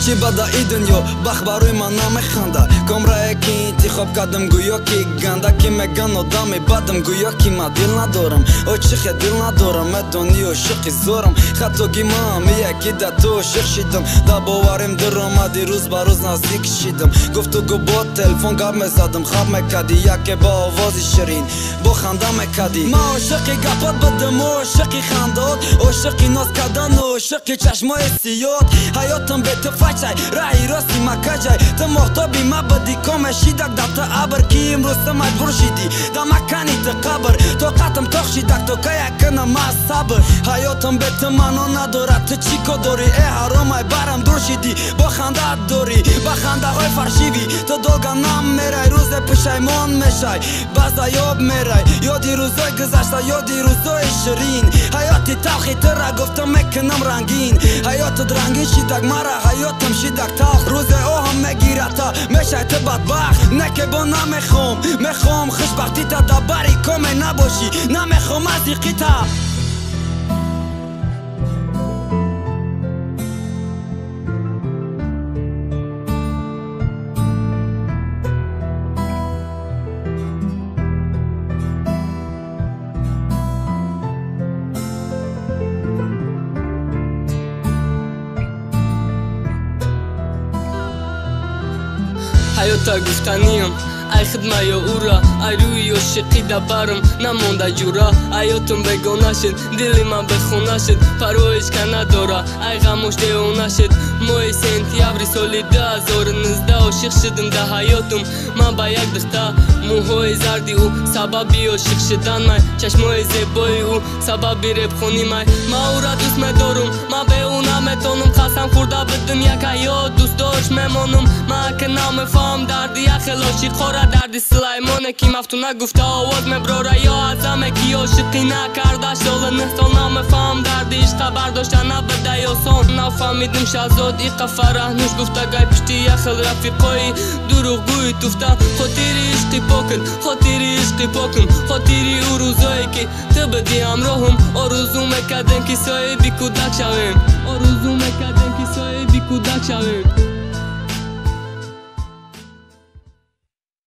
چی بدا ای دنیا بخ بروی من نمیخنده کامرای که انتخاب کردم گویا که گنده که میگن آدمی بدم گویا که من دل ندارم عاشق دل ندارم مدونی عاشق زورم خطاگی من یکی ده تو عاشق شدم ده باورم در آمدی روز به روز نزدیک شدم گفتگو با تلفن گپ میزدم خواب میکردی یکی با آواز شیرین با خنده میکردی من عاشق گپات بدم عاشق خندات عاشق ناز کردن عاشق چشمای سیاد حیاتم به تو فچای رای راستی مکجای تو محتابی مبدی کامشیدک دتا عبر کی امروز تو مجبور شدی دا مکانی تو قبر تو قطم تخشیدک تو که یکنم از صبر حیاتم به تو منو ندارد تو چی که داری ای حرامای برم دور شدی با خنده داری با خنده های فرشیوی تو دوگم نم میرای روز پشیمان میشای بعضا یاب میرای یادی روزای گذشته یادی روزای شیرین حیاتی تلخی تو را گفتم میکنم رنگین حیاتت رنگین شیدک مرا حیاتم شیدک تلخ روز او هم میگیره تا میشای تو بدبخت نه که با میخوام خوشبختی تا دبری کامه نباشی نمیخوام از ایقی تا حیاتا گفتنیم ای خدمه یا او را ای روی عاشقی دبرم نمانده جورا حیاتم بگانه شد دلی من بخونه شد پروایش که نداره ای غموش دیوانه شد ماه سنتیابری سال 2019 عاشق شدم ده حیاتم من به یک دختر موهای زردی او سببی عاشق شدن من چشمای زیبای او سببی رپ خونی من او را دوست میدارم من به او نمیتونم قسم خورده بدم یک حیات دوست داشت میمانم من که نمیفهم دردی یک خلاشی خوره دردی سلیمانه کی مفتونه گفته آواز میبراره یا ازمه کی عاشقی نکرده شال نهتان نمیفهم دردی عشق برداشته نبده یا سان نفهمیدم شهزاد ای قفره نوش گفته گای پشتی یک خل رفیقای دروغ گوی توفته خاطری عشقی پاکن خاطری عشقی پاکن خاطری او روزایی که تو بدی همراهم آرزو میکردم که صاحبی کودک شویم آرزو میکردم که صاحبی کودک شویم